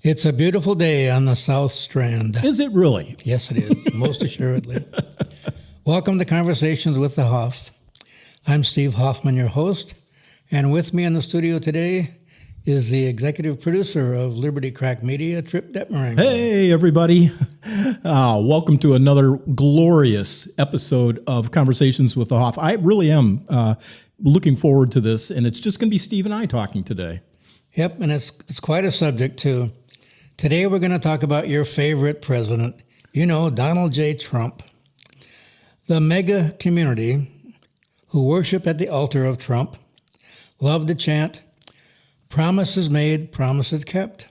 It's a beautiful day on the South Strand. Is it really? Yes, it is, most assuredly. Welcome to Conversations with the Hoff. I'm Steve Hoffman, your host, and with me in the studio today is the executive producer of Liberty Crack Media, Trip Detmering. Hey, everybody. Welcome to another glorious episode of Conversations with the Hoff. I really am looking forward to this, and it's just going to be Steve and I talking today. Yep, and it's quite a subject, too. Today we're going to talk about your favorite president, Donald J. Trump. The MAGA community, who worship at the altar of Trump, love to chant, promises made, promises kept.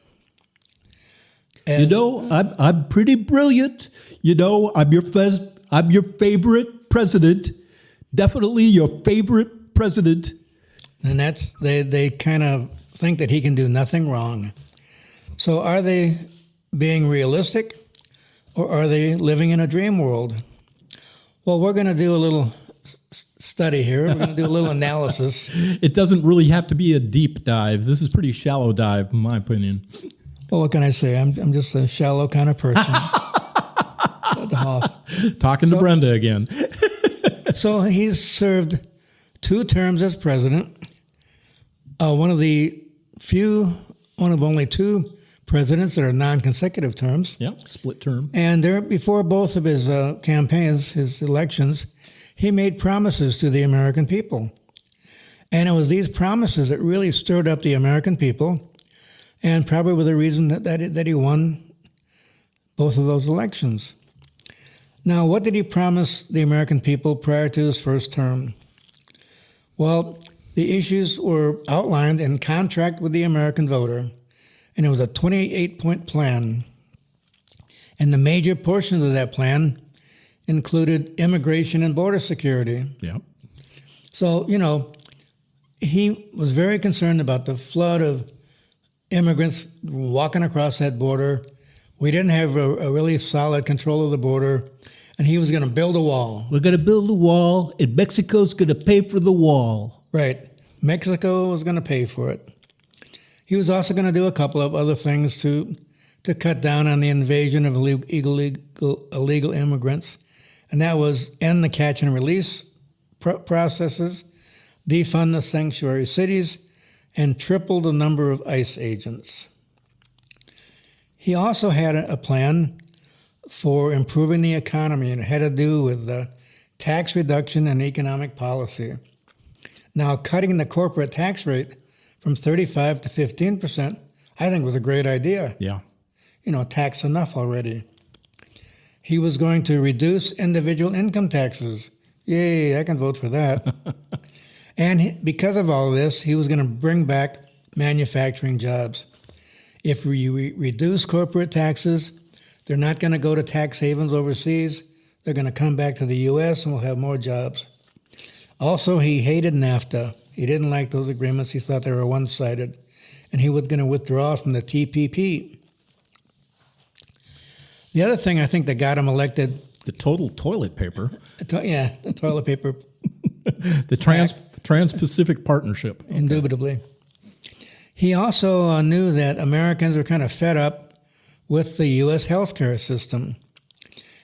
I'm pretty brilliant. I'm your favorite president. Definitely your favorite president. And they kind of think that he can do nothing wrong. So are they being realistic, or are they living in a dream world? Well, we're going to do a little study here. We're going to do a little analysis. It doesn't really have to be a deep dive. This is pretty shallow dive, in my opinion. Well, what can I say? I'm just a shallow kind of person. Talking to Brenda again. So he's served 2 terms as president. One of only 2 presidents that are non-consecutive terms. Yeah, split term. And before both of his campaigns, his elections, he made promises to the American people. And it was these promises that really stirred up the American people, and probably were the reason that he won both of those elections. Now, what did he promise the American people prior to his first term? Well, the issues were outlined in Contract with the American Voter, and it was a 28-point plan. And the major portions of that plan included immigration and border security. Yeah. So, he was very concerned about the flood of immigrants walking across that border. We didn't have a really solid control of the border, and he was going to build a wall. We're going to build a wall, and Mexico's going to pay for the wall. Right. Mexico was going to pay for it. He was also going to do a couple of other things to cut down on the invasion of illegal immigrants, and that was end the catch and release processes, defund the sanctuary cities, and triple the number of ICE agents. He also had a plan for improving the economy, and it had to do with tax reduction and economic policy. Now, cutting the corporate tax rate from 35 to 15%, I think was a great idea. Yeah. Tax enough already. He was going to reduce individual income taxes. Yay, I can vote for that. And because of all of this, he was going to bring back manufacturing jobs. If we reduce corporate taxes, they're not going to go to tax havens overseas. They're going to come back to the U.S. and we'll have more jobs. Also, he hated NAFTA. He didn't like those agreements. He thought they were one-sided. And he was going to withdraw from the TPP. The other thing I think that got him elected... The total toilet paper. The toilet paper. The Trans-Pacific Partnership. Okay. Indubitably. He also knew that Americans were kind of fed up with the U.S. healthcare system.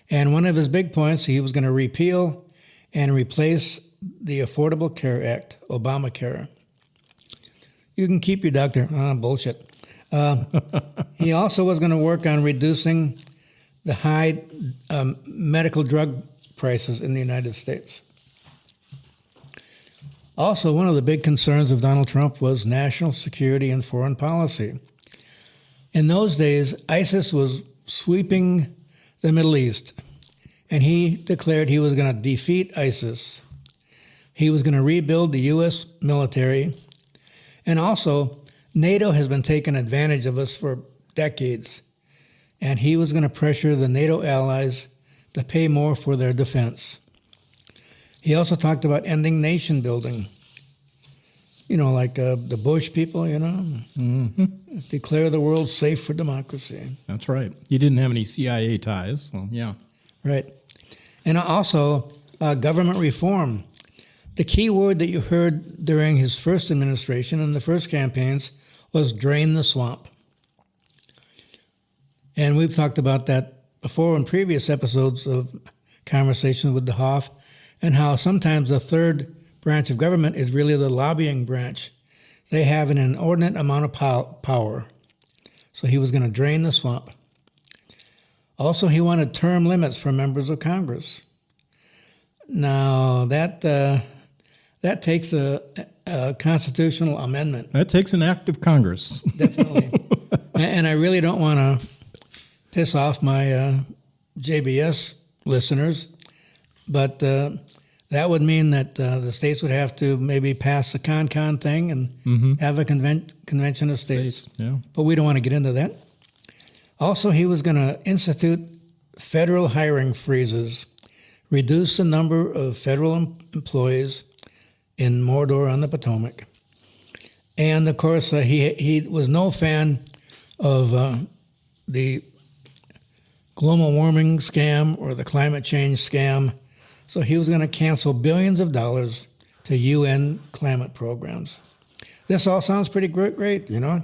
And one of his big points, he was going to repeal and replace the Affordable Care Act, Obamacare. You can keep your doctor. Bullshit. He also was going to work on reducing the high medical drug prices in the United States. Also, one of the big concerns of Donald Trump was national security and foreign policy. In those days, ISIS was sweeping the Middle East, and he declared he was going to defeat ISIS. He was going to rebuild the U.S. military. And also, NATO has been taking advantage of us for decades. And he was going to pressure the NATO allies to pay more for their defense. He also talked about ending nation building. Like the Bush people, Mm-hmm. Declare the world safe for democracy. That's right. He didn't have any CIA ties, so yeah. Right. And also, government reform. The key word that you heard during his first administration and the first campaigns was drain the swamp. And we've talked about that before in previous episodes of Conversations with the Hoff, and how sometimes the third branch of government is really the lobbying branch. They have an inordinate amount of power. So he was going to drain the swamp. Also, he wanted term limits for members of Congress. Now, that takes a constitutional amendment. That takes an act of Congress. Definitely. And I really don't want to piss off my JBS listeners, but that would mean that the states would have to maybe pass the con thing and have a convention of states. Yeah. But we don't want to get into that. Also, he was going to institute federal hiring freezes, reduce the number of federal employees in Mordor on the Potomac. And, of course, he was no fan of the global warming scam or the climate change scam. So he was going to cancel billions of dollars to UN climate programs. This all sounds pretty great, you know.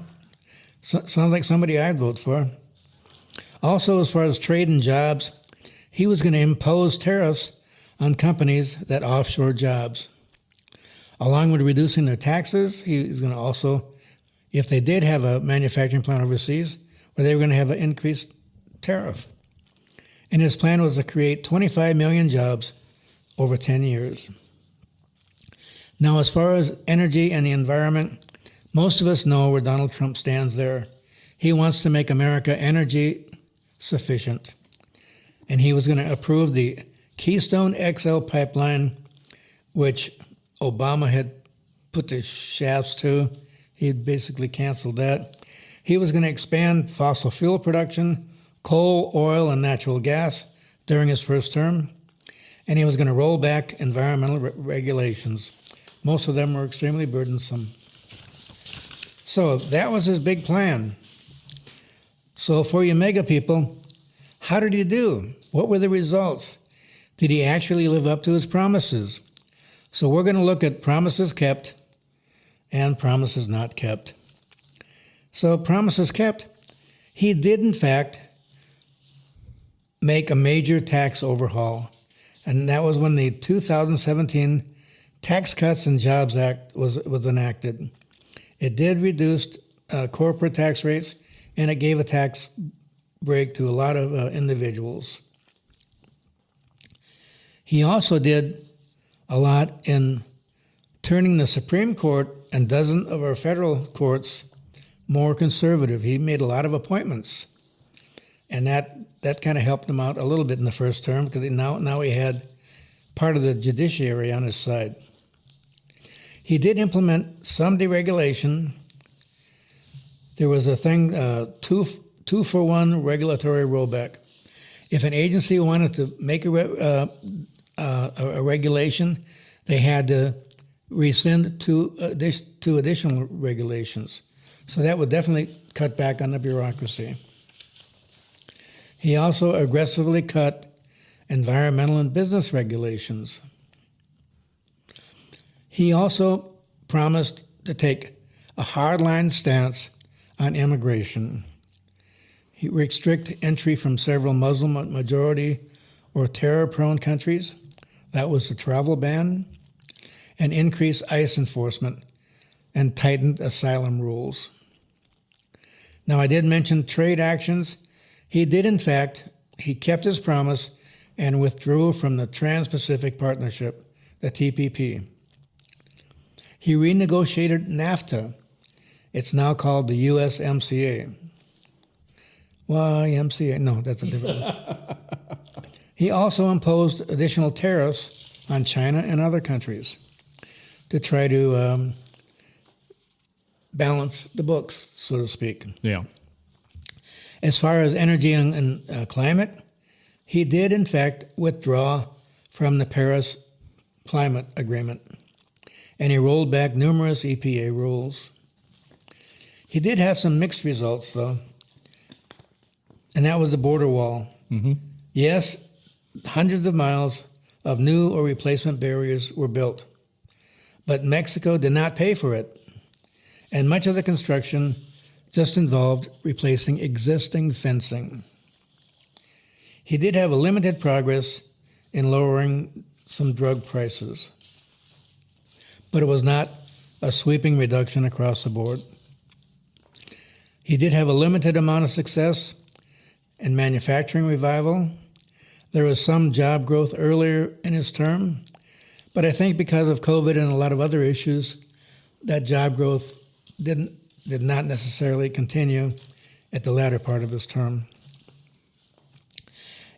Sounds like somebody I'd vote for. Also, as far as trade and jobs, he was going to impose tariffs on companies that offshore jobs. Along with reducing their taxes, he was going to also, if they did have a manufacturing plant overseas, where they were going to have an increased tariff. And his plan was to create 25 million jobs over 10 years. Now, as far as energy and the environment, most of us know where Donald Trump stands there. He wants to make America energy sufficient. And he was going to approve the Keystone XL pipeline, which Obama had put the shafts to. He had basically canceled that. He was going to expand fossil fuel production, coal, oil, and natural gas during his first term. And he was going to roll back environmental regulations. Most of them were extremely burdensome. So that was his big plan. So for you MAGA people, how did he do? What were the results? Did he actually live up to his promises? So we're going to look at promises kept and promises not kept. So promises kept, he did in fact make a major tax overhaul. And that was when the 2017 Tax Cuts and Jobs Act was enacted. It did reduce corporate tax rates, and it gave a tax break to a lot of individuals. He also did a lot in turning the Supreme Court and dozens of our federal courts more conservative. He made a lot of appointments, and that kind of helped him out a little bit in the first term, because now he had part of the judiciary on his side. He did implement some deregulation. There was a thing, two-for-one regulatory rollback. If an agency wanted to make a regulation, they had to rescind two additional regulations. So that would definitely cut back on the bureaucracy. He also aggressively cut environmental and business regulations. He also promised to take a hardline stance on immigration. He restrict entry from several Muslim majority or terror-prone countries. That was the travel ban, and increased ICE enforcement and tightened asylum rules. Now, I did mention trade actions. He did, in fact, he kept his promise and withdrew from the Trans-Pacific Partnership, the TPP. He renegotiated NAFTA. It's now called the USMCA. YMCA, no, that's a different one. He also imposed additional tariffs on China and other countries to try to balance the books, so to speak. Yeah. As far as energy and climate, he did, in fact, withdraw from the Paris Climate Agreement, and he rolled back numerous EPA rules. He did have some mixed results, though, and that was the border wall. Mm-hmm. Yes, hundreds of miles of new or replacement barriers were built, but Mexico did not pay for it, and much of the construction just involved replacing existing fencing. He did have a limited progress in lowering some drug prices, but it was not a sweeping reduction across the board. He did have a limited amount of success in manufacturing revival. There was some job growth earlier in his term, but I think because of COVID and a lot of other issues, that job growth did not necessarily continue at the latter part of his term.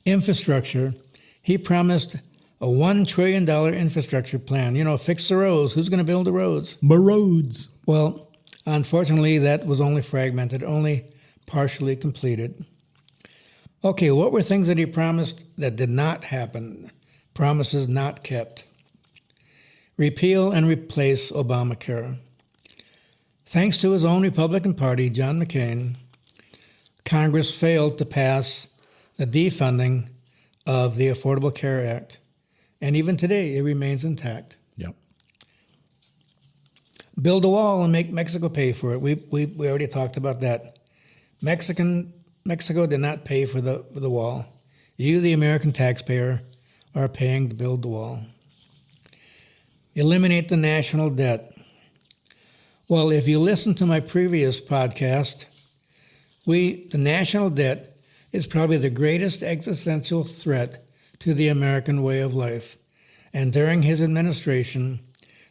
Infrastructure, he promised a $1 trillion infrastructure plan. You know, fix the roads. Who's going to build the roads? My roads. Well, unfortunately, that was only fragmented, only partially completed. Okay, what were things that he promised that did not happen? Promises not kept. Repeal and replace Obamacare. Thanks to his own Republican Party, John McCain, Congress failed to pass the defunding of the Affordable Care Act. And even today, it remains intact. Yep. Build a wall and make Mexico pay for it. We already talked about that. Mexico did not pay for the wall. You, the American taxpayer, are paying to build the wall. Eliminate the national debt. Well, if you listen to my previous podcast, the national debt is probably the greatest existential threat to the American way of life. And during his administration,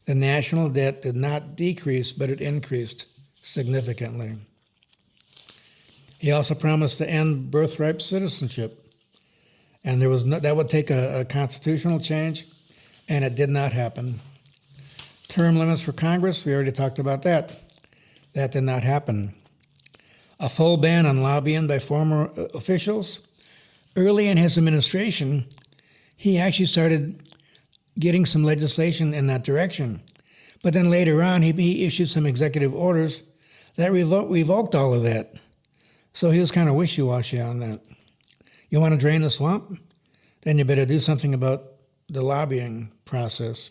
the national debt did not decrease, but it increased significantly. He also promised to end birthright citizenship. And that would take a constitutional change, and it did not happen. Term limits for Congress, we already talked about that. That did not happen. A full ban on lobbying by former officials. Early in his administration, he actually started getting some legislation in that direction. But then later on, he issued some executive orders that revoked all of that. So he was kind of wishy-washy on that. You want to drain the swamp? Then you better do something about the lobbying process.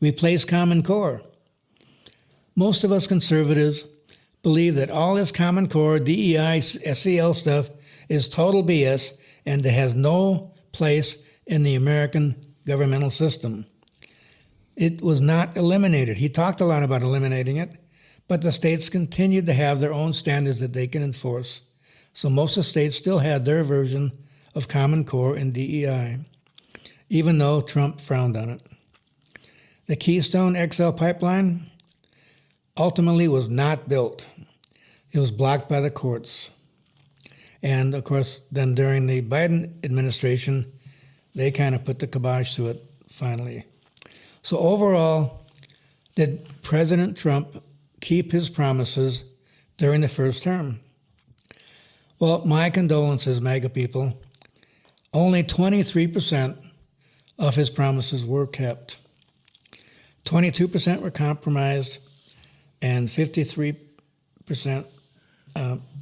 Replace Common Core. Most of us conservatives believe that all this Common Core, DEI, SEL stuff is total BS and it has no place in the American governmental system. It was not eliminated. He talked a lot about eliminating it, but the states continued to have their own standards that they can enforce. So most of the states still had their version of Common Core and DEI, even though Trump frowned on it. The Keystone XL pipeline ultimately was not built. It was blocked by the courts. And of course, then during the Biden administration, they kind of put the kibosh to it finally. So overall, did President Trump keep his promises during the first term? Well, my condolences, MAGA people. Only 23% of his promises were kept. 22% were compromised, and 53%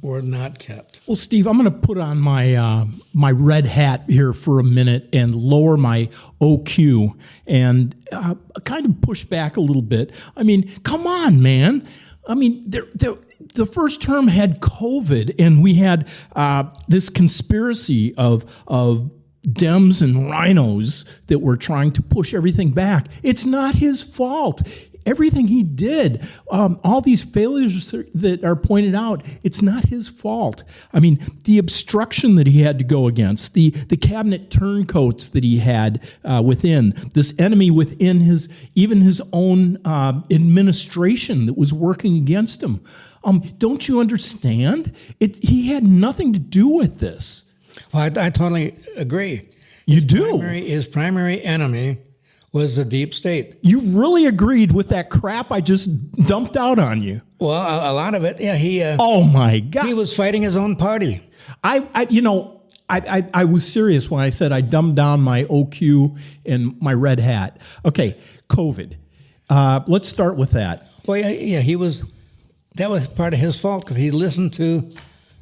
were not kept. Well, Steve, I'm going to put on my my red hat here for a minute and lower my OQ and kind of push back a little bit. I mean, come on, man. I mean, the first term had COVID, and we had this conspiracy of Dems and rhinos that were trying to push everything back. It's not his fault. Everything he did, all these failures that are pointed out, it's not his fault. I mean, the obstruction that he had to go against, the cabinet turncoats that he had within, this enemy within his own administration that was working against him. Don't you understand? He had nothing to do with this. Well, I totally agree. You do? His primary enemy was the deep state. You really agreed with that crap I just dumped out on you. Well, a lot of it, yeah. Oh my God! He was fighting his own party. I was serious when I said I dumbed down my OQ and my red hat. Okay, COVID. Let's start with that. Well, yeah, that was part of his fault because he listened to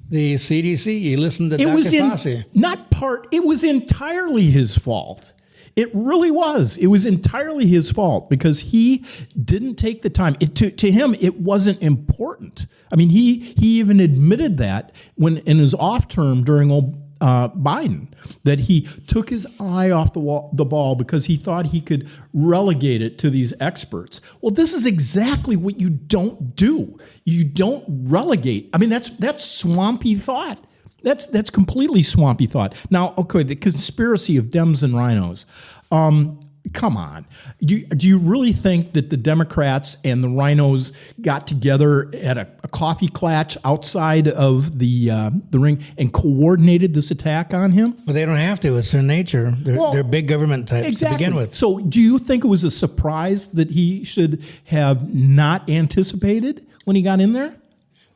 the CDC. He listened to Dr. Fauci. It was entirely his fault. It really was. It was entirely his fault because he didn't take the time. To him, it wasn't important. I mean, he even admitted that when in his off term during Biden, that he took his eye off the ball because he thought he could relegate it to these experts. Well, this is exactly what you don't do. You don't relegate. I mean, that's swampy thought. That's completely swampy thought. Now, okay, the conspiracy of Dems and rhinos. Come on. Do you really think that the Democrats and the rhinos got together at a coffee klatch outside of the ring and coordinated this attack on him? Well, they don't have to. It's their nature. They're big government types to begin with. So do you think it was a surprise that he should have not anticipated when he got in there?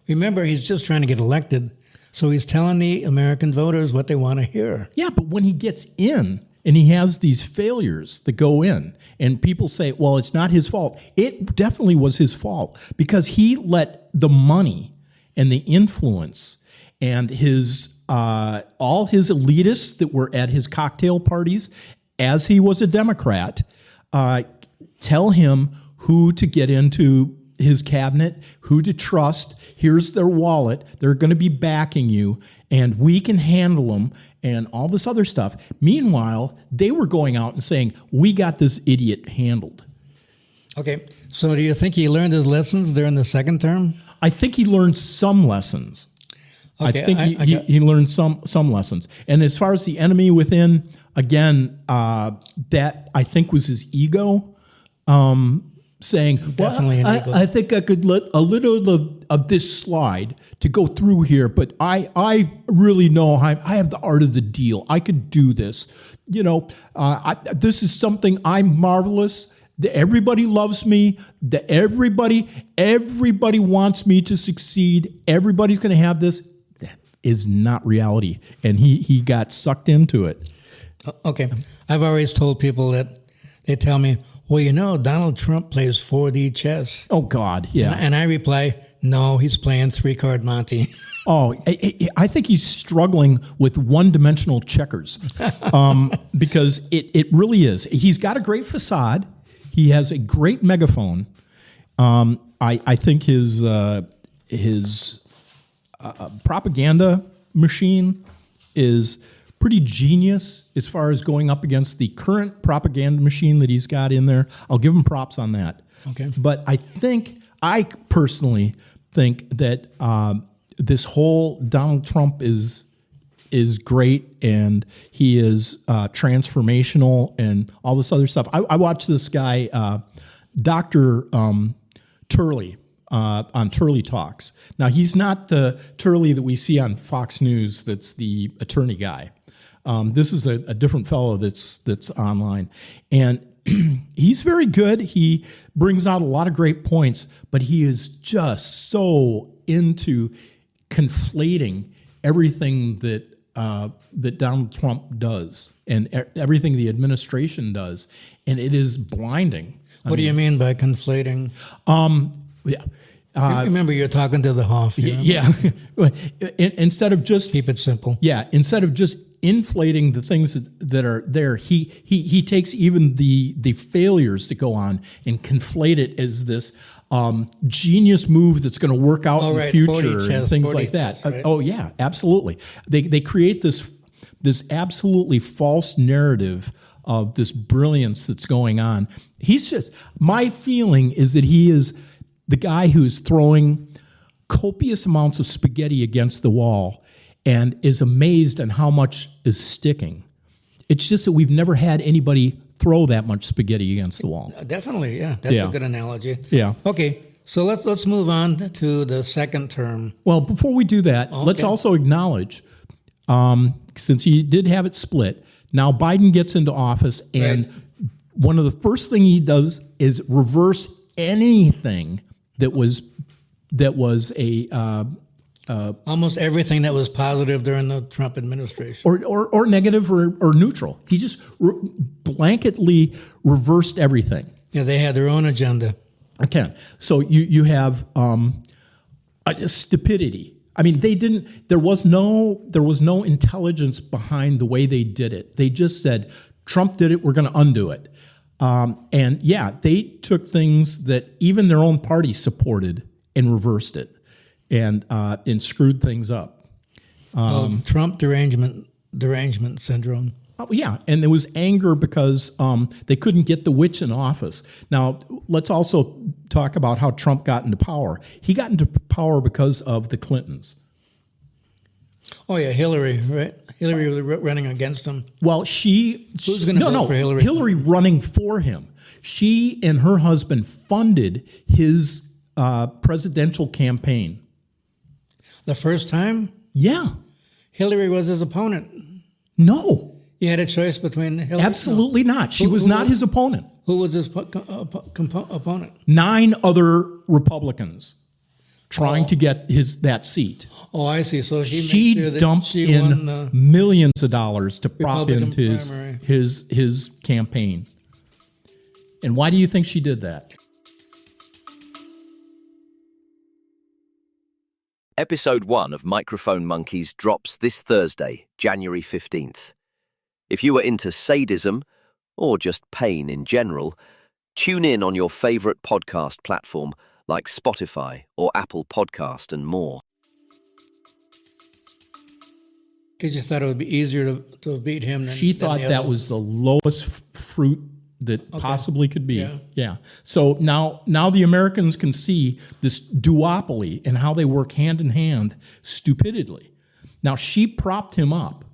Remember, he's just trying to get elected. So he's telling the American voters what they want to hear. Yeah, but when he gets in and he has these failures that go in and people say, well, it's not his fault. It definitely was his fault because he let the money and the influence and his all his elitists that were at his cocktail parties as he was a Democrat tell him who to get into his cabinet, who to trust. Here's their wallet. They're going to be backing you, and we can handle them, and all this other stuff. Meanwhile, they were going out and saying, we got this idiot handled. Okay, so do you think he learned his lessons during the second term? I think he learned some lessons. Okay, I think he learned some lessons. And as far as the enemy within, again, that I think was his ego. Saying, Definitely well, I think I could let a little of this slide to go through here, but I really know I have the art of the deal. I could do this. You know, this is something I'm marvelous. Everybody loves me. Everybody wants me to succeed. Everybody's going to have this. That is not reality, and he got sucked into it. Okay, I've always told people that they tell me, well, you know, Donald Trump plays 4D chess. Oh, God, yeah. And I reply, no, he's playing 3-card Monte. Oh, I think he's struggling with one-dimensional checkers because it really is. He's got a great facade. He has a great megaphone. I think his propaganda machine is pretty genius as far as going up against the current propaganda machine that he's got in there. I'll give him props on that. Okay. But I personally think that this whole Donald Trump is great and he is transformational and all this other stuff. I watched this guy, Dr. Turley, on Turley Talks. Now, he's not the Turley that we see on Fox News that's the attorney guy. This is a different fellow that's online. And he's very good. He brings out a lot of great points, but he is just so into conflating everything that Donald Trump does and everything the administration does, and it is blinding. What do you mean by conflating? Yeah. Remember, you're talking to the Hoff. Yeah. Instead of just keep it simple. Yeah. Instead of just inflating the things that are there, he takes even the failures that go on and conflate it as this genius move that's going to work out in the future and things like that. Right? Oh yeah, absolutely. They create this absolutely false narrative of this brilliance that's going on. My feeling is that he is the guy who's throwing copious amounts of spaghetti against the wall and is amazed at how much is sticking. It's just that we've never had anybody throw that much spaghetti against the wall. Definitely, yeah. That's a good analogy. Yeah. Okay, so let's move on to the second term. Well, before we do that, let's also acknowledge, since he did have it split, now Biden gets into office, and one of the first thing he does is reverse anything that was a almost everything that was positive during the Trump administration, or negative or neutral. He just blanketly reversed everything. Yeah, they had their own agenda. Okay, so you have a stupidity. I mean, they didn't. There was no intelligence behind the way they did it. They just said, Trump did it. We're going to undo it. And yeah, they took things that even their own party supported and reversed it and screwed things up. Trump derangement syndrome. Oh, yeah, and there was anger because they couldn't get the witch in office. Now, let's also talk about how Trump got into power. He got into power because of the Clintons. Oh, yeah, Hillary, right? Hillary was running against him. Well, who's going to vote for Hillary? Hillary running for him. She and her husband funded his presidential campaign. The first time? Yeah. Hillary was his opponent. No. He had a choice between Hillary. Absolutely not. She was not his opponent. Who was his opponent? 9 other Republicans trying to get that seat. Oh, I see. So she made sure that dumped she in won the millions of dollars to prop Republican in primary. his campaign. And why do you think she did that? Episode 1 of Microphone Monkeys drops this Thursday, January 15th. If you are into sadism, or just pain in general, tune in on your favorite podcast platform like Spotify or Apple Podcast and more. Because you thought it would be easier to beat him than She than thought the that other. was the lowest fruit that possibly could be. Yeah. So now the Americans can see this duopoly and how they work hand in hand stupidly. Now she propped him up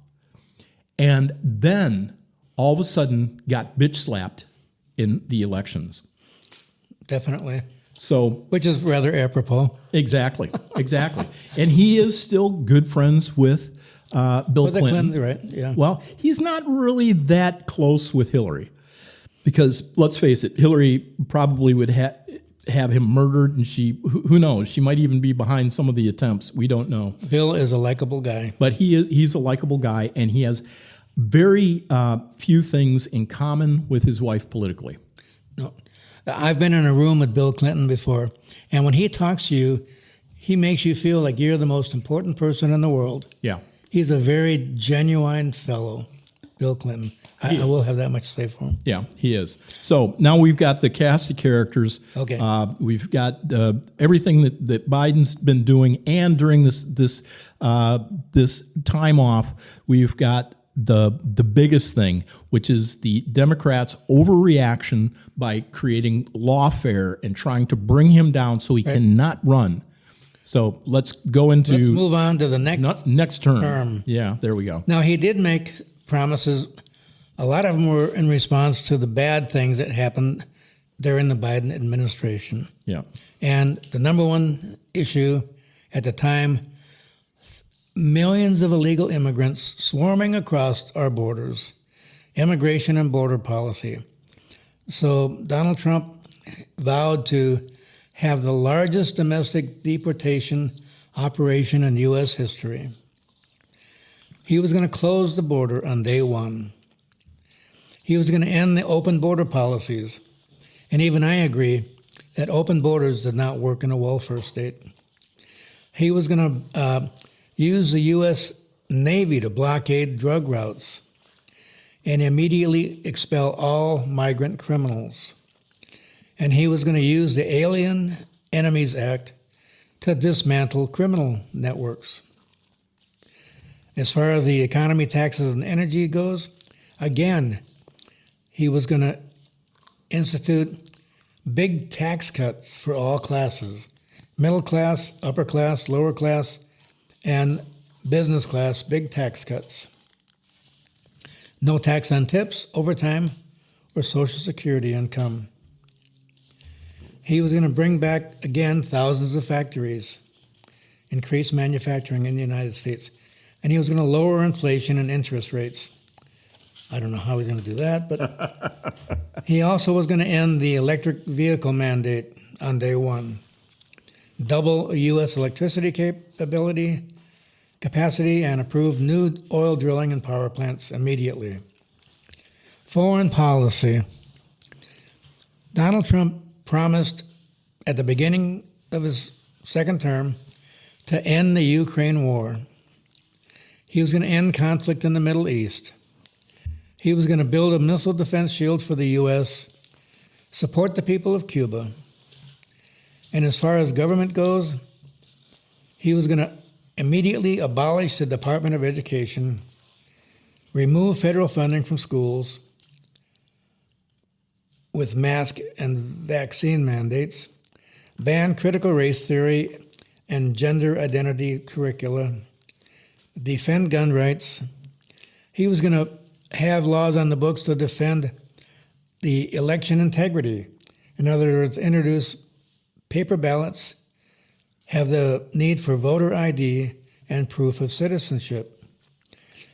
and then all of a sudden got bitch slapped in the elections. Definitely. So Which is rather apropos. exactly. And he is still good friends with Bill With the Clinton. Clintons, right? Yeah. Well, he's not really that close with Hillary because, let's face it, Hillary probably would have him murdered, and who knows, she might even be behind some of the attempts. We don't know. Bill is a likable guy. But he's a likable guy, and he has very few things in common with his wife politically. No. I've been in a room with Bill Clinton before, and when he talks to you, he makes you feel like you're the most important person in the world. Yeah. He's a very genuine fellow, Bill Clinton. I will have that much to say for him. Yeah, he is. So now we've got the cast of characters. Okay. We've got everything that Biden's been doing, and during this time off, we've got the biggest thing, which is the Democrats' overreaction by creating lawfare and trying to bring him down so he cannot run. So let's go into Let's move on to the next term. term. Yeah, there we go. Now, he did make promises. A lot of them were in response to the bad things that happened during the Biden administration. Yeah. And the number one issue at the time, millions of illegal immigrants swarming across our borders, immigration and border policy. So Donald Trump vowed to have the largest domestic deportation operation in U.S. history. He was going to close the border on day one. He was going to end the open border policies. And even I agree that open borders did not work in a welfare state. He was going to use the U.S. Navy to blockade drug routes and immediately expel all migrant criminals. And he was going to use the Alien Enemies Act to dismantle criminal networks. As far as the economy, taxes, and energy goes, again, he was going to institute big tax cuts for all classes, middle class, upper class, lower class, and business class, big tax cuts. No tax on tips, overtime, or Social Security income. He was going to bring back, again, thousands of factories, increase manufacturing in the United States, and he was going to lower inflation and interest rates. I don't know how he's going to do that, but he also was going to end the electric vehicle mandate on day one, double U.S. electricity capacity, and approve new oil drilling and power plants immediately. Foreign policy. Donald Trump promised at the beginning of his second term to end the Ukraine war. He was going to end conflict in the Middle East. He was going to build a missile defense shield for the U.S., support the people of Cuba, and as far as government goes, he was going to immediately abolish the Department of Education, remove federal funding from schools with mask and vaccine mandates, ban critical race theory and gender identity curricula, defend gun rights. He was going to have laws on the books to defend the election integrity. In other words, introduce paper ballots, have the need for voter ID and proof of citizenship.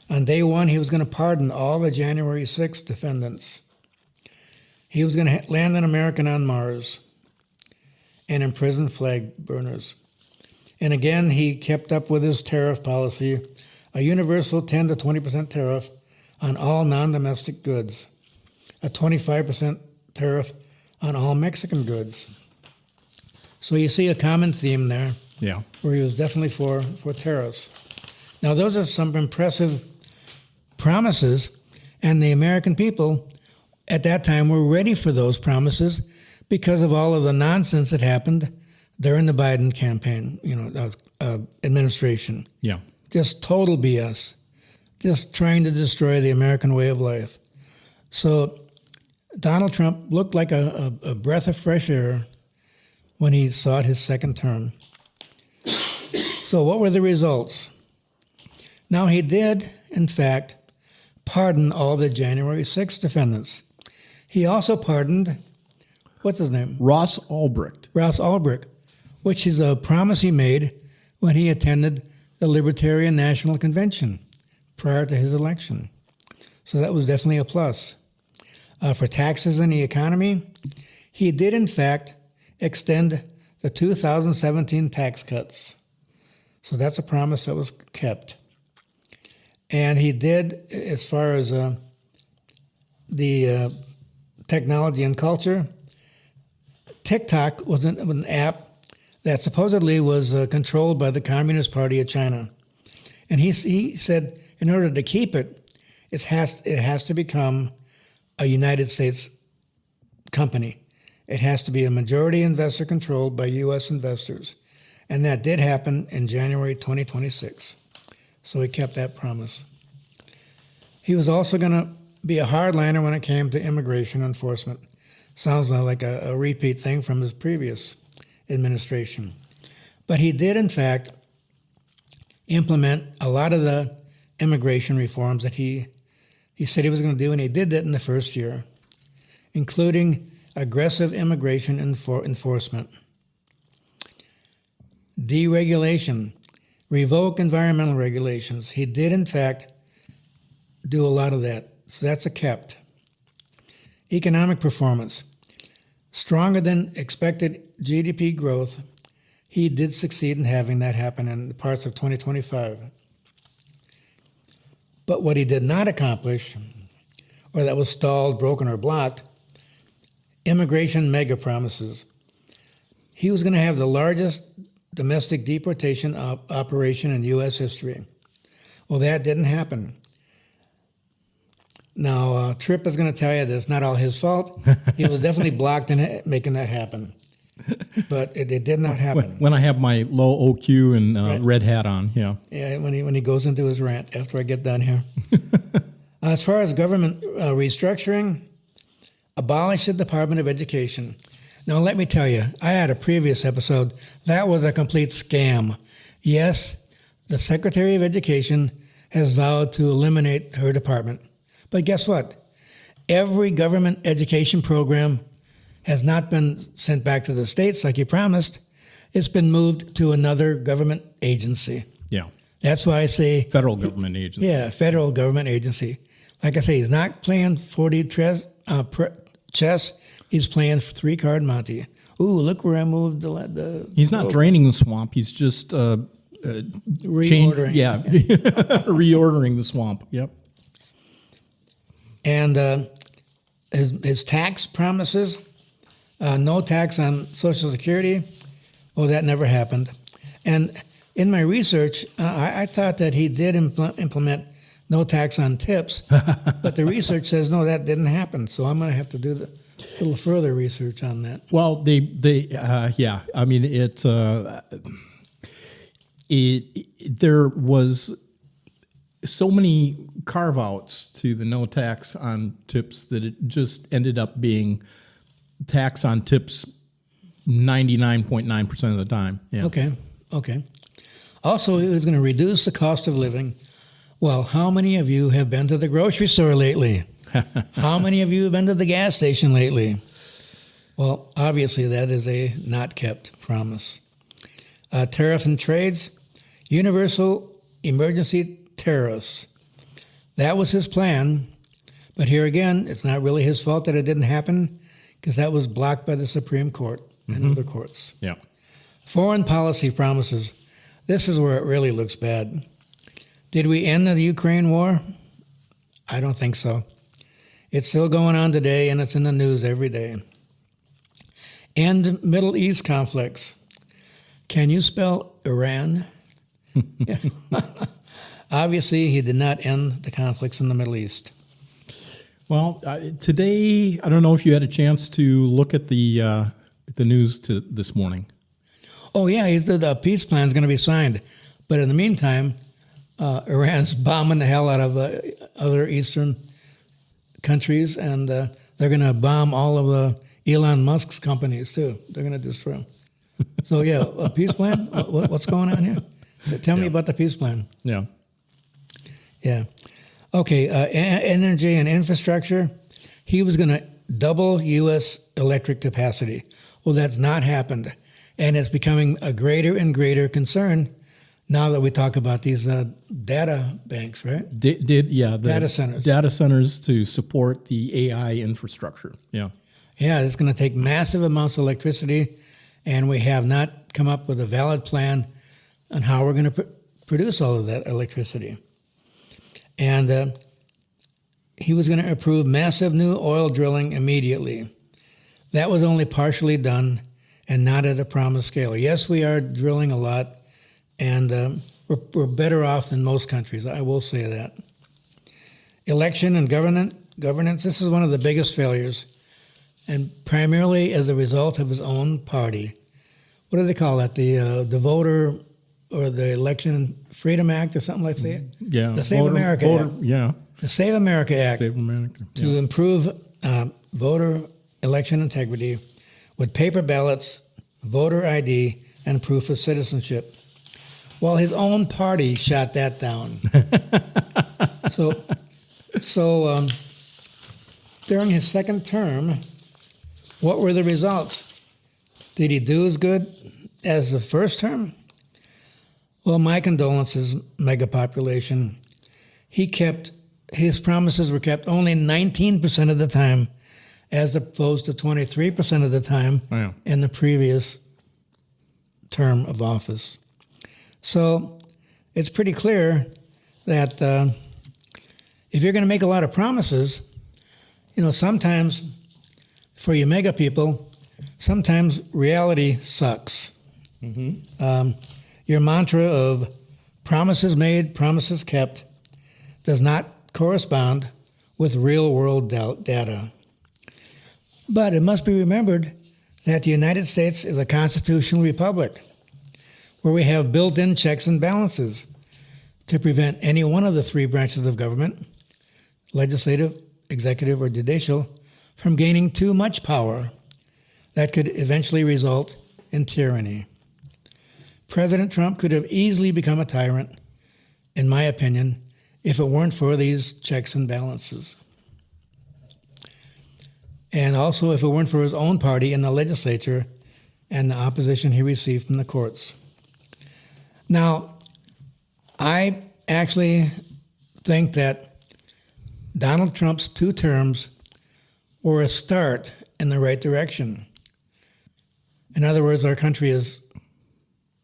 On day one, he was going to pardon all the January 6th defendants. He was going to land an American on Mars and imprison flag burners. And again, he kept up with his tariff policy, a universal 10 to 20% tariff on all non-domestic goods, a 25% tariff on all Mexican goods. So you see a common theme there, Yeah. where he was definitely for tariffs. Now, those are some impressive promises, and the American people at that time were ready for those promises because of all of the nonsense that happened during the Biden campaign, administration. Yeah. Just total BS, just trying to destroy the American way of life. So Donald Trump looked like a breath of fresh air when he sought his second term. So what were the results? Now, he did, in fact, pardon all the January 6th defendants. He also pardoned, what's his name? Ross Ulbricht, which is a promise he made when he attended the Libertarian National Convention prior to his election. So that was definitely a plus. For taxes and the economy, he did, in fact, extend the 2017 tax cuts. So that's a promise that was kept. And he did, as far as the technology and culture, TikTok was an app that supposedly was controlled by the Communist Party of China. And he said in order to keep it, it has to become a United States company. It has to be a majority investor controlled by U.S. investors. And that did happen in January 2026. So he kept that promise. He was also going to be a hardliner when it came to immigration enforcement. Sounds like a repeat thing from his previous administration. But he did, in fact, implement a lot of the immigration reforms that he said he was going to do, and he did that in the first year, including aggressive immigration enforcement, deregulation, revoke environmental regulations. He did, in fact, do a lot of that. So that's a kept. Economic performance. Stronger than expected GDP growth. He did succeed in having that happen in the parts of 2025. But what he did not accomplish, or that was stalled, broken, or blocked, immigration mega promises. He was going to have the largest domestic deportation operation in U.S. history. Well, that didn't happen. Now, Tripp is going to tell you that it's not all his fault. He was definitely blocked in making that happen. But it did not happen. When I have my low OQ and Right. red hat on, yeah. Yeah, when he goes into his rant after I get done here. As far as government restructuring, abolish the Department of Education. Now, let me tell you, I had a previous episode. That was a complete scam. Yes, the Secretary of Education has vowed to eliminate her department. But guess what? Every government education program has not been sent back to the states like he promised. It's been moved to another government agency. Yeah. That's why I say... Federal government agency. Yeah, federal government agency. Like I say, he's not playing 4D chess. He's playing 3-card Monte. Ooh, look where I moved the He's not draining the swamp. He's just reordering. reordering the swamp. Yep. And his tax promises, no tax on Social Security, well, that never happened. And in my research, I thought that he did implement no tax on tips. But the research says, no, that didn't happen. So I'm going to have to do a little further research on that. Well, yeah. I mean, there was so many carve-outs to the no tax on tips that it just ended up being tax on tips 99.9% of the time. Yeah. Okay. Also, it was going to reduce the cost of living. Well, how many of you have been to the grocery store lately? How many of you have been to the gas station lately? Well, obviously, that is a not kept promise. Tariff and trades, universal emergency tariffs. That was his plan. But here again, it's not really his fault that it didn't happen because that was blocked by the Supreme Court and other courts. Yeah. Foreign policy promises. This is where it really looks bad. Did we end the Ukraine war? I don't think so. It's still going on today, and it's in the news every day. End Middle East conflicts. Can you spell Iran? Obviously, he did not end the conflicts in the Middle East. Well, today, I don't know if you had a chance to look at the news this morning. Oh, yeah, the peace plan is going to be signed. But in the meantime, Iran's bombing the hell out of other Eastern countries, and they're going to bomb all of Elon Musk's companies, too. They're going to destroy them. So, yeah, a peace plan? What's going on here? Tell me about the peace plan. Yeah. Yeah. Okay, energy and infrastructure. He was going to double U.S. electric capacity. Well, that's not happened. And it's becoming a greater and greater concern now that we talk about these data banks, right? Data centers. Data centers to support the AI infrastructure. Yeah. Yeah, it's going to take massive amounts of electricity, and we have not come up with a valid plan on how we're going to produce all of that electricity. And he was going to approve massive new oil drilling immediately. That was only partially done and not at a promised scale. Yes, we are drilling a lot, and we're better off than most countries. I will say that. Election and governance, this is one of the biggest failures, and primarily as a result of his own party. What do they call that? The voter or the Election Freedom Act or something like that? Yeah. The Save America Act. Yeah. The Save America Act. Save America. To improve voter election integrity with paper ballots, voter ID, and proof of citizenship. Well, his own party shot that down. So during his second term, what were the results? Did he do as good as the first term? Well, my condolences, mega population. His promises were kept only 19% of the time, as opposed to 23% of the time in the previous term of office. So it's pretty clear that if you're going to make a lot of promises, sometimes for you mega people, sometimes reality sucks. Mm-hmm. Your mantra of promises made, promises kept does not correspond with real-world data. But it must be remembered that the United States is a constitutional republic where we have built-in checks and balances to prevent any one of the three branches of government, legislative, executive, or judicial, from gaining too much power that could eventually result in tyranny. President Trump could have easily become a tyrant, in my opinion, if it weren't for these checks and balances. And also if it weren't for his own party in the legislature and the opposition he received from the courts. Now, I actually think that Donald Trump's 2 terms were a start in the right direction. In other words, our country is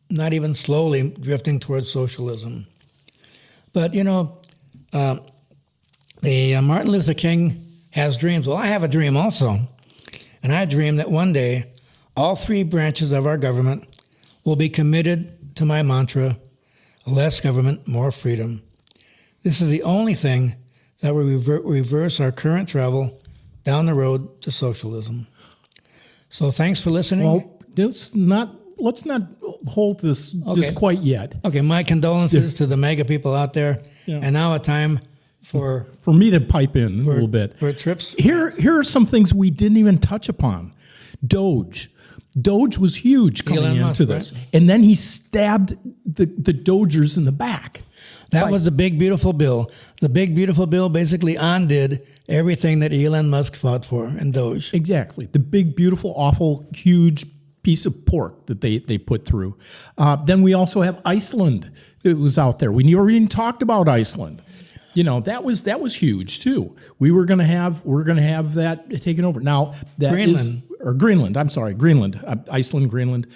not even slowly drifting towards socialism. But, the Martin Luther King has dreams. Well, I have a dream also. And I dream that one day all 3 branches of our government will be committed to my mantra, less government, more freedom. This is the only thing that will reverse our current travel down the road to socialism. So thanks for listening. Well, let's not hold this just quite yet. Okay, my condolences to the MAGA people out there. Yeah. And now a time for me to pipe in a little bit. For trips. Here are some things we didn't even touch upon. Doge was huge coming Elon into Musk, this. right? And then he stabbed the Dodgers in the back. That was the big, beautiful bill. The big, beautiful bill basically undid everything that Elon Musk fought for in Doge. Exactly. The big, beautiful, awful, huge piece of pork that they put through. Then we also have Iceland. It was out there. We never even talked about Iceland. That was huge too. We're going to have that taken over. Now that Greenland. Greenland. I'm sorry, Greenland, Iceland, Greenland.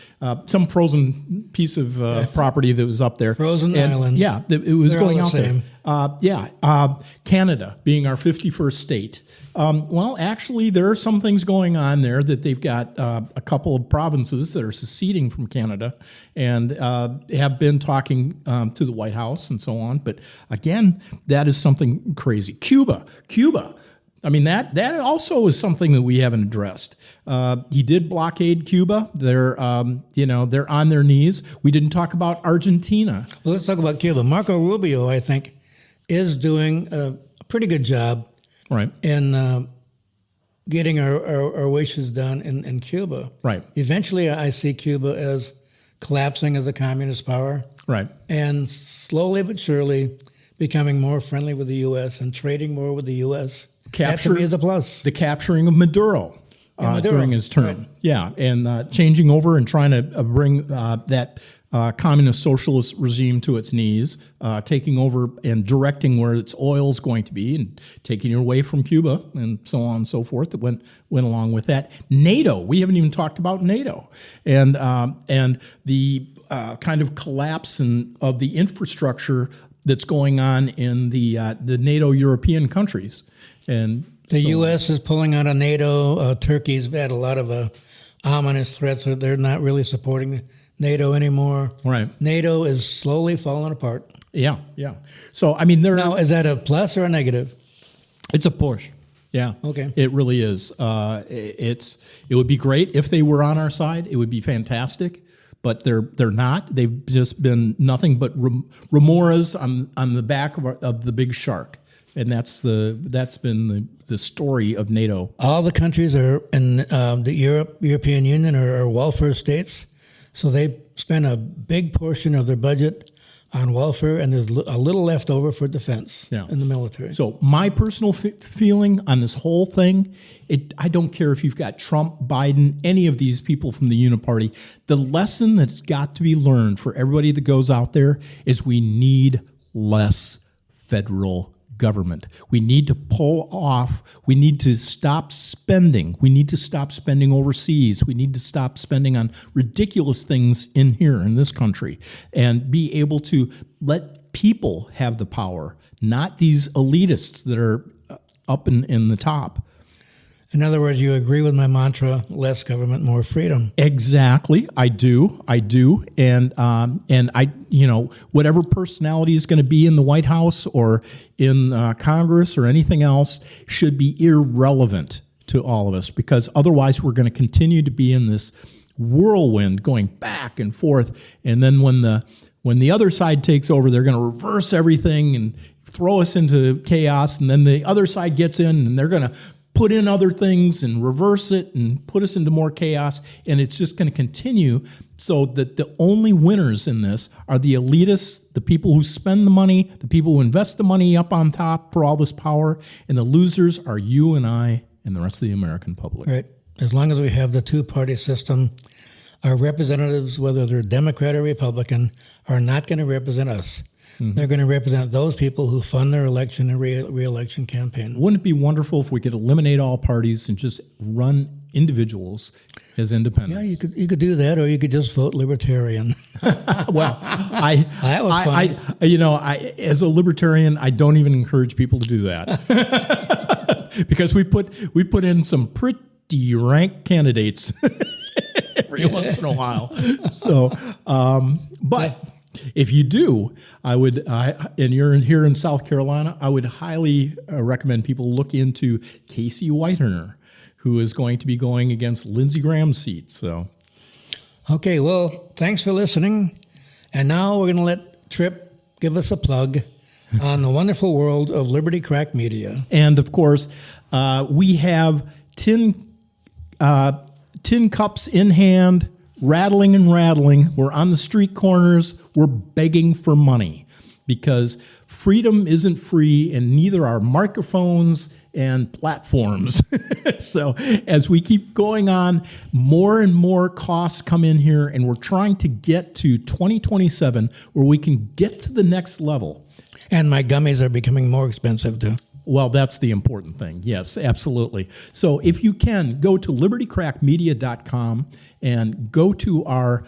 Some frozen piece of property that was up there. Frozen islands. Yeah, it was They're going all out the there. Canada being our 51st state. Well, actually, there are some things going on there that they've got a couple of provinces that are seceding from Canada and have been talking to the White House and so on. But again, that is something crazy. Cuba. I mean, that also is something that we haven't addressed. He did blockade Cuba. They're on their knees. We didn't talk about Argentina. Well, let's talk about Cuba. Marco Rubio, I think, is doing a pretty good job Right. in getting our wishes done in Cuba. Right. Eventually, I see Cuba as collapsing as a communist power. Right. And slowly but surely becoming more friendly with the U.S. and trading more with the U.S. That to me is a plus. The capturing of Maduro, during his term. Right. Yeah, and changing over and trying to bring that communist socialist regime to its knees, taking over and directing where its oil is going to be and taking it away from Cuba and so on and so forth that went along with that. NATO, we haven't even talked about NATO and the kind of collapse of the infrastructure that's going on in the NATO European countries. And the U.S. is pulling out of NATO. Turkey's had a lot of ominous threats. They're not really supporting NATO anymore. Right. NATO is slowly falling apart. Yeah. So, I mean, now, is that a plus or a negative? It's a push. Yeah. Okay. It really is. It would be great if they were on our side. It would be fantastic. But they're not. They've just been nothing but remoras on the back of the big shark. And that's been the story of NATO. All the countries are in the European Union are welfare states, so they spend a big portion of their budget on welfare, and there's a little left over for defense in the military. So my personal feeling on this whole thing, I don't care if you've got Trump, Biden, any of these people from the Uniparty. The lesson that's got to be learned for everybody that goes out there is we need less federal government. We need to pull off. We need to stop spending. We need to stop spending overseas. We need to stop spending on ridiculous things in here in this country and be able to let people have the power, not these elitists that are up in the top. In other words, you agree with my mantra, less government, more freedom. Exactly. I do. And I, whatever personality is going to be in the White House or in Congress or anything else should be irrelevant to all of us, because otherwise we're going to continue to be in this whirlwind going back and forth. And then when the other side takes over, they're going to reverse everything and throw us into chaos. And then the other side gets in and they're going to put in other things and reverse it and put us into more chaos. And it's just going to continue, so that the only winners in this are the elitists, the people who spend the money, the people who invest the money up on top for all this power. And the losers are you and I and the rest of the American public. Right. As long as we have the two-party system, our representatives, whether they're Democrat or Republican, are not going to represent us. Mm-hmm. They're going to represent those people who fund their election and re-election campaign. Wouldn't it be wonderful if we could eliminate all parties and just run individuals as independents? Yeah, you could do that, or you could just vote libertarian. Well, that was fun. As a libertarian, I don't even encourage people to do that because we put in some pretty rank candidates every once in a while. So, but. If you do, and you're here in South Carolina, I would highly recommend people look into Casey Whitener, who is going to be going against Lindsey Graham's seat. So, Okay, well, thanks for listening. And now we're going to let Trip give us a plug on the wonderful world of Liberty Crack Media. and of course, we have tin cups in hand, rattling and rattling. We're on the street corners. We're begging for money because freedom isn't free, and neither are microphones and platforms. So as we keep going on, more and more costs come in here, and we're trying to get to 2027 where we can get to the next level. And my gummies are becoming more expensive too. Well, that's the important thing. Yes, absolutely. So if you can, go to libertycrackmedia.com and go to our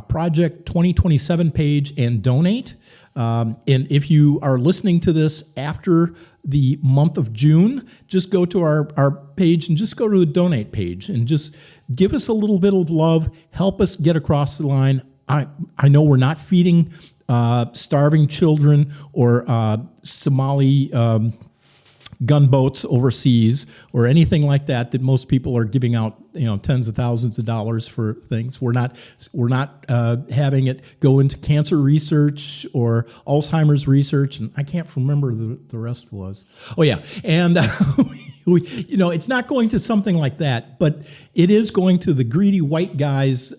Project 2027 page and donate. And if you are listening to this after the month of June, just go to our page and just go to the donate page and just give us a little bit of love. Help us get across the line. I know we're not feeding starving children or Somali gunboats overseas or anything like that most people are giving out, tens of thousands of dollars for things. We're not having it go into cancer research or Alzheimer's research, and I can't remember the rest was. Oh yeah, and it's not going to something like that, but it is going to the greedy white guys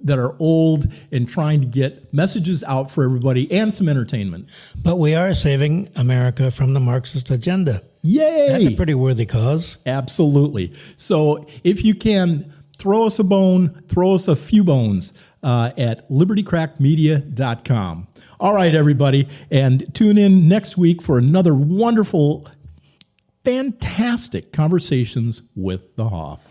that are old and trying to get messages out for everybody and some entertainment. But we are saving America from the Marxist agenda. Yay! That's a pretty worthy cause. Absolutely. So if you can, throw us a bone, throw us a few bones at libertycrackmedia.com. All right, everybody. And tune in next week for another wonderful, fantastic conversations with the Hoff.